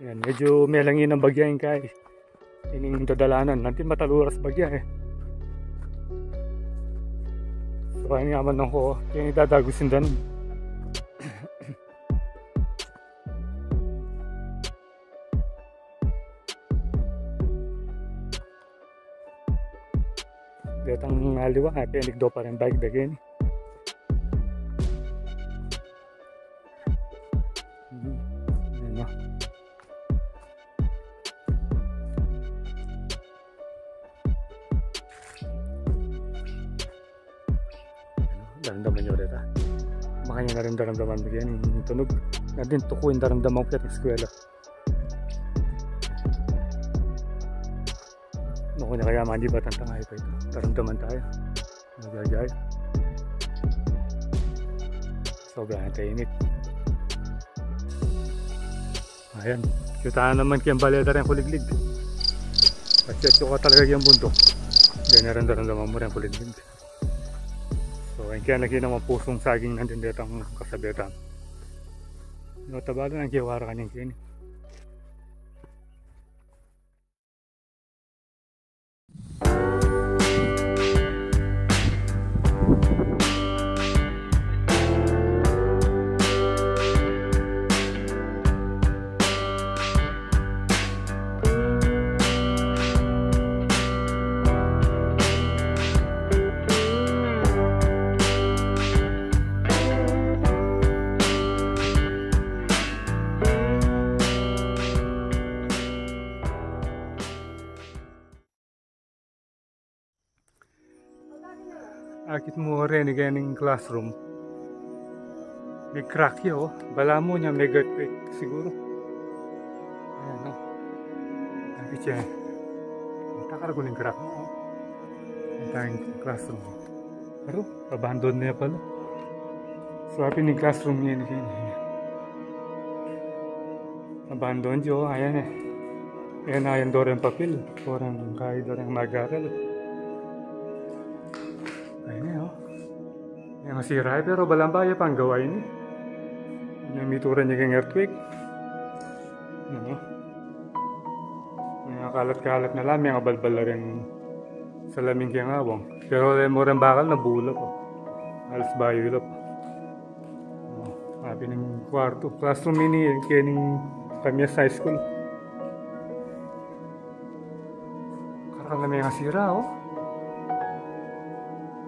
Yan, medyo may langin ng bagya yung kay. Ining dadalanan. Nanti mataluras bagya eh. So ayun nga man ko. Kaya idadagusin dan. Gatang aliwa. Pinig do pa rin bike dagin. Daramdaman nyo ulit ha. Makanya na rin daramdaman bigyan yung tunog. Na din tukuin daramdaman ko yung eskwela. Naku niya kaya mandi ba tantangay pa ito. Daramdaman tayo. Nagyayay. Sobrang tainit. Ayan. Kita naman kiyang baleta rin kuliglig. Pasyatyo ka talaga yung bundok. Hindi na rin daramdaman mo rin kuliglig. So, kaya lagi naman pusong saging nandun dito ang kasabitan. Natabalo ng kiwara kanyang kini. Akit mo rin yung classroom. May crack yun. Bala mo niya may earthquake siguro. Ayan no. Akit siya. Takar ko yung crack mo. Ang tayong classroom. Pero abandon niya pala. So happy yung classroom niya. Abandon yun. Ayan eh. Ayan doon yung papel. Orang kahit doon yung mag-aral. Yang masira pero balang baya pang gawain yung mituran niya kang earthquake yung kalat-kalat na lamang yung balbal na rin sa laming kiyang awang pero mo rin bakal na bulap alas bayo ilap happy ng kwarto classroom ini kaya ng Kamias High School karang na may nasira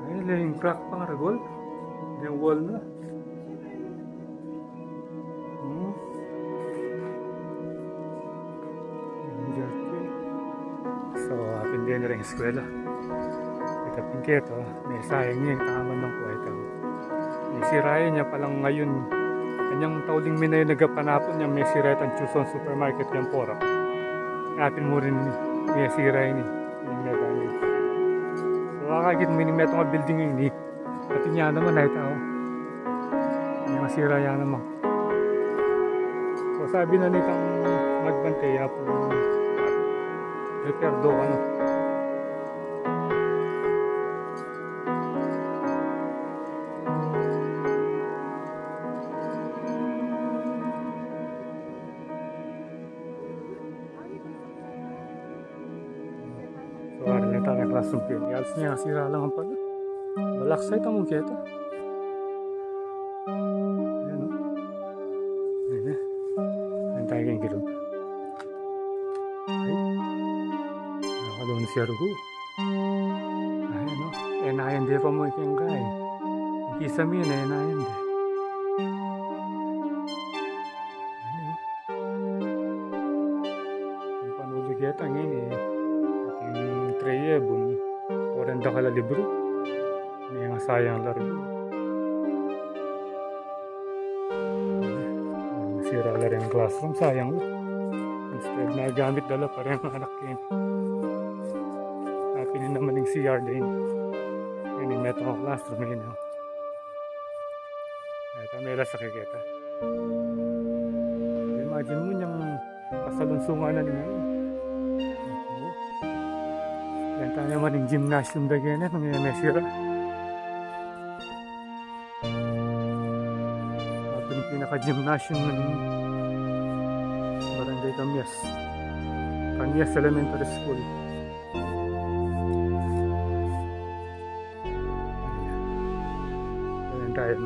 ay yung crack pang ragol yung wall na. So, apin din rin yung eskwela. Ito pingketo, may sayang niya yung takaman ng kuweta. May sirayan niya palang ngayon. Kanyang tauling minay nagapanapon niya may sirayat ang Chuson Supermarket yung Porak. Apin mo rin may sirayan niya. Yung metanil. So, kakagit mo yung metong building yun eh. Pati niya naman ay tao. May masira yan naman. So sabi na nitang magbantay po repair do ano. So ano na tayo classroom ko. Yalas niya nasira lang ang pala. Balaksay ito mong kito. Ayan o. Ayan na. Ayan tayo kayong gilong. Ay. Nakakaloon siya rugo. Ayan o. Enayan di pa mo ikang kay. Kisami na enayan di. Ayan o. Ang panulo kita ngayon eh. Ating treye bun. Oranda kala libro. May mga sayang laro. Sira na rin ang classroom. Sayang na. Instead na gamit dala pa rin ang anak yun. Pinin naman yung CR din. Yun yung meto ng classroom yun. Ito may lasa kikita. Imagine mo yung pasalunsungan na niya. Yan tayo naman yung gymnasium dagyan na. Nung may sira. Ito yung pinaka-gymnasium ng barangay Camias. Camias Elementary School. Ayan tayo.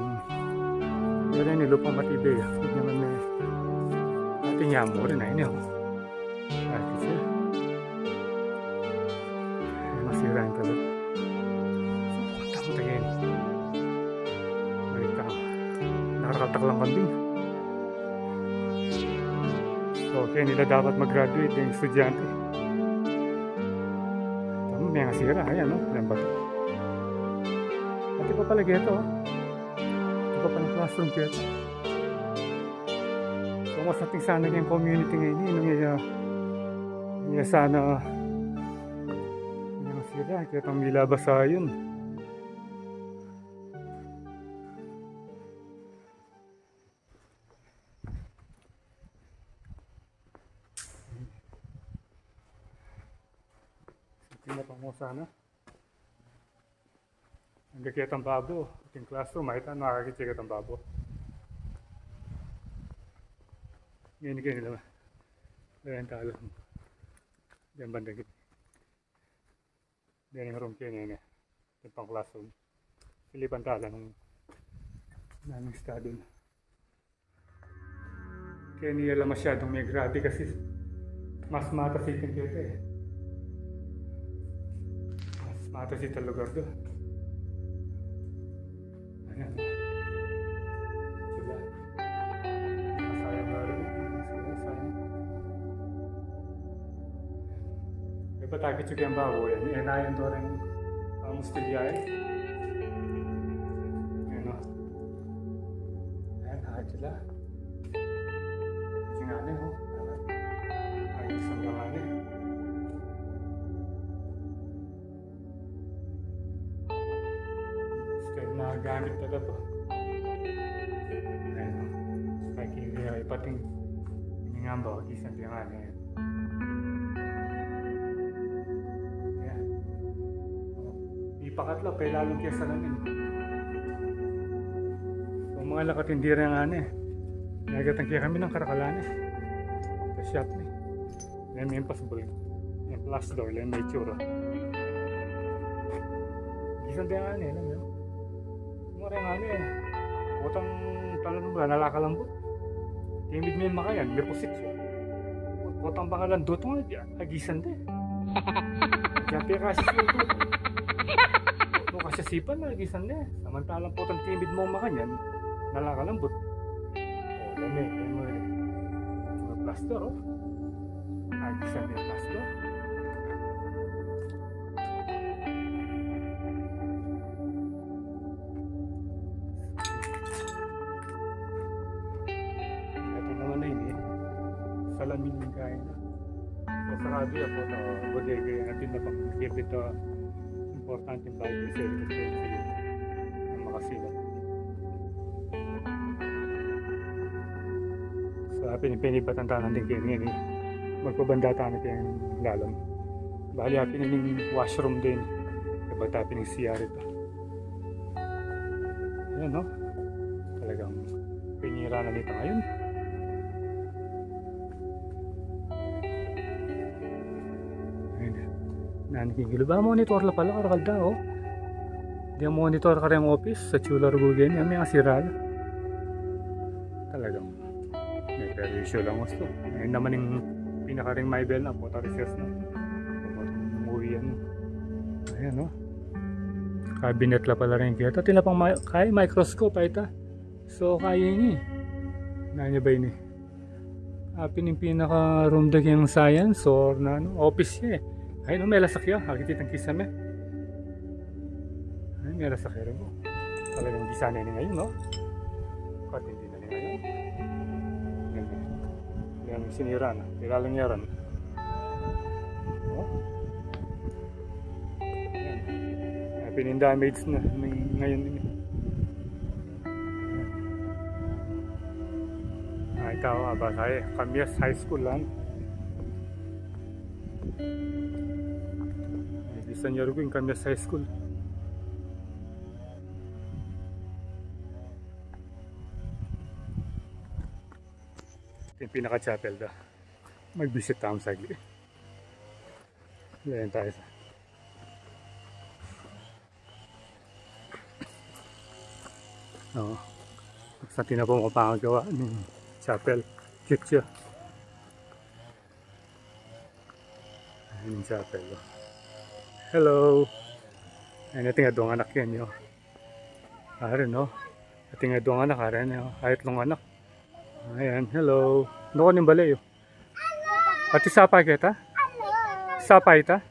Yan ay nilupang matibay. Huwag naman na ating yamo rin ay niyo. Ate siya. Ay masiraan talaga. Punta mo tayo. Balik ako. Nakakatak lang kambing. So, kaya nila dapat mag-graduate yung estudyante. Tama, may nasira. Ayan, no? Ilan ba ito? Ito pa pala ito. Ito pa palang classroom kaya ito. So, mas nating sana yung community ngayon. Hindi sana may nasira. Kaya itong milabas sa yun. Pinapang mo sana. Ang kakit ang babo. Ating classroom, makita nakakitigat ang babo. Ngayon kayo nila. Ayan talo. Diyan bandagit. Diyan yung room kayo niya. Ito pang classroom. Pilipan tala nung naming study. Kaya nila masyadong may grabe kasi mas matasitin kayo ito eh. Mata sa lugar doon. Ayan. Sila. Sayang na rin. Sayang. May patakit yung bago yan. Enayan doon rin ang mustilyay. Ayan o. Ayan, nakakit sila. Kasi nga rin o. Ay, isang nga rin. Gamit talaga po. Ayan o. Kaya ipating iningamba o isang tingan. Ayan. Ayan. Ipakatlo, kaya lalong kaya sa namin. So mga lakatindira nga na eh. Nagatang kaya kami ng karakalan eh. Sa shop eh. Ayan may impossible. Ayan plus door, ayan may tsura. Isang tingan eh. Alam mo. Mura nga niya eh. Butang talan ba, nalakalambot. Timid mo yung makayan, may pusit siya. Butang pangalan doon nga, agisan din. Diyan kasi siya ito. Kung kasi sipan na, agisan din. Samantalang putang timid mo yung makayan, nalakalambot. O, dami, yan mo rin. Mga plaster, oh. Agisan din plaster. Salamin yung kain. So sa radio po ito, bodega yung atin na pag-give ito importante yung bagay sa ito ang makasilat. So pinipatan natin kayo ngayon eh. Magpabandata natin yung lalam. Bali hapin yung washroom din. Kapag tapin yung CR ito. Ayan no? Talagang pinira na nito ngayon. Nanigigilo ba? Monitor la pala karakalda oh. Di ang monitor ka rin yung office sa Chula Rugugen. Yan may kasiral. Talagang may perwisyo lang gusto. Ngayon naman yung pinaka ring may bell na po. Tarisers na. Umuwi yan. Ayan oh. Cabinet la pala rin kaya. Tila pang kaya microscope ay ta. So kaya yun eh. Nanya ba yun eh. Pinaka room deck yung science or na ano, office niya eh. Ay no, may lasakya. Hakititang kisame. Ay, may lasakya rin mo. Talagang gisana niya ngayon, no? Katindi na niya ngayon. Yan sinira na. Ilalang yaran. Oh. Yan. Pinindamage na ngayon din. Ikaw, abasay. Camias High School lang. San Yorgo yung Camias High School. Ito yung pinaka-chapel da. Mag-visit tayo sagli. Layan tayo sa... Oo. Sa tinapong ko pangagawa ng chapel. Cute siya. Ayan yung chapel. Hello! Ayan natin nga doong anak yan yun. Ayan no? Ating nga doong anak. Ayan yun. Kahit long anak. Ayan. Hello! Noko ning balay yun. Pati sapay kita? Sapay ta?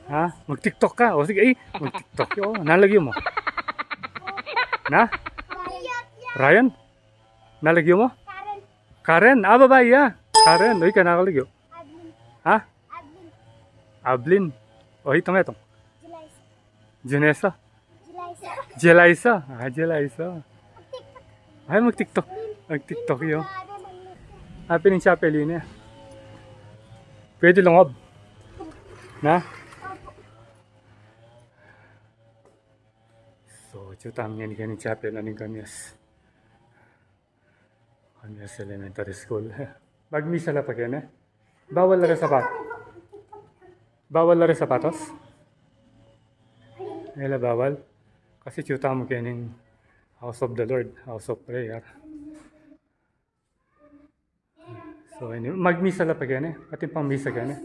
Ha? Mag-tiktok ka? O sige, ay! Mag-tiktok yun. Nalagyan mo? Na? Ryan? Nalagyo mo? Karen. Ah, babae ya. Karen. Uy, ka nakalagyo. Ha? Ablin. O, itong. Janessa. Jelaisa. Ah, Jelaisa. Ay, mag-tiktok. Mag-tiktok yun. Happy ng chapel yun eh. Pwede lungob. Na? So, cutang yan ni chapel na ng Kanyas. Kanyas Elementary School. Magmisa la pa yan eh. Bawal la rin sapat. Bawal la rin sapatos? Nila bawal. Kasi cutang mo kaya ng House of the Lord. House of Prayer. So, magmisa la pa yan eh. Pati pang misa yan eh.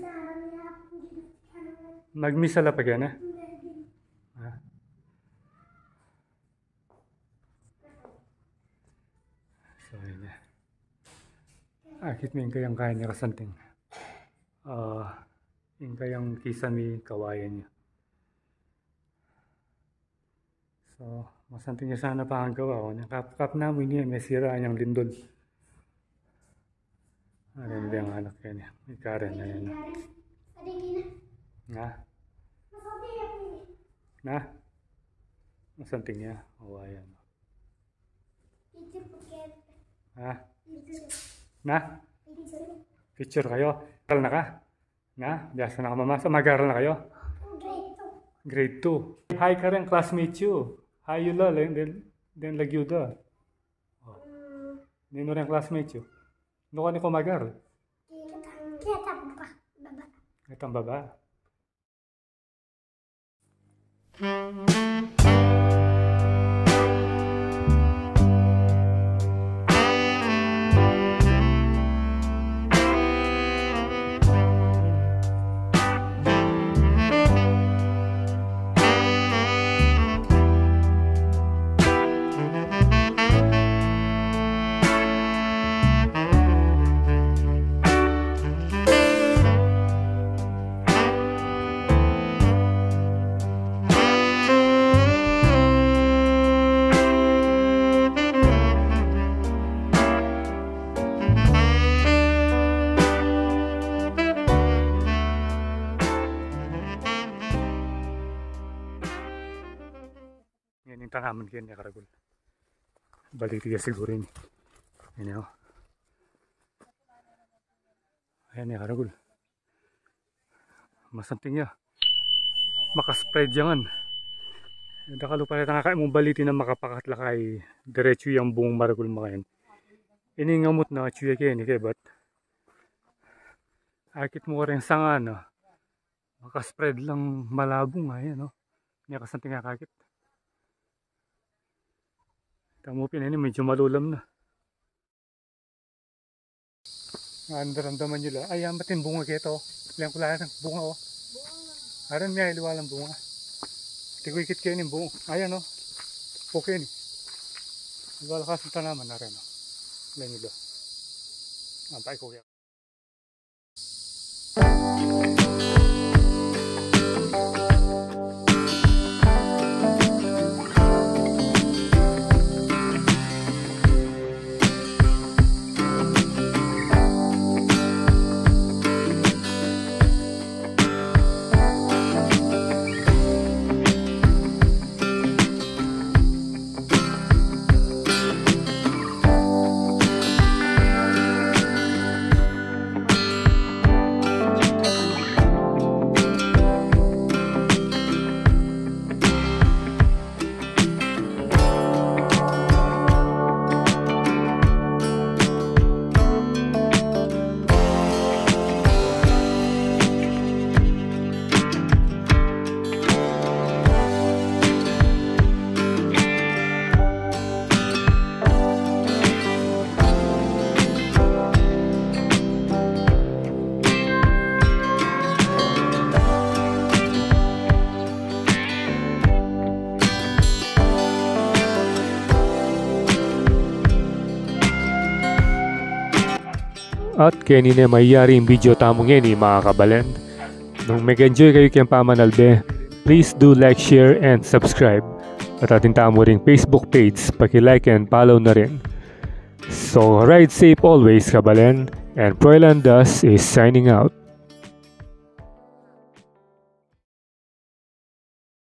Magmisa la pa yan eh. So, yun eh. Akit mo yung kayang kaya niya kasanting. Yung kayang kisami kawayan niya. So, masanting niya sana pa ang gawa. Nakap namin niya, may sira niyang lindol. Ano yung anak niya. May Karen na yan. Na? Na? Masanting niya. Kawayan. Ha? Na? Picture kayo? Mag-aral na ka? Na? Biyasa na ka mamasa? Mag-aral na kayo? Grade 2. Hi ka rin, classmate you. Hi you lol, then lagyo da. Nino rin classmate you. Nuka ni ko mag-aral? Kitang baba. Yan yung tangaman kayo niya karagol. Balik tiga siguro yun. Yan yun. Ayan niya karagol. Masanting niya. Makaspread yan. Dakalo pa rin nakakain mong balitin na makapakatlakay. Diretso yung buong maragol makain. Iningamot na chuya kayo ni kaya ba't akit mo rin sa nga no. Makaspread lang malabong nga yan no. Niya kasanting nga kakit. Tamupin na yun, medyo malulam na. Naramdaman nyo lang. Ay, amatin bunga kito. Ilang kulayan ng bunga oh. Aran niya, iliwalang bunga. Tiguikit kayo ng bunga. Ayan oh. Okay ni. Nagwalakas ng tanaman na rin oh. Ilang nyo lang. Ampay ko kaya. At kanina mayayari yung video tamong yan mga kabalen. Nung mag-enjoy kayo kayong pamanalbe, please do like, share, and subscribe. At ating tamo ring Facebook page, paki-like and follow na rin. So ride safe always kabalen, and Proylandas is signing out.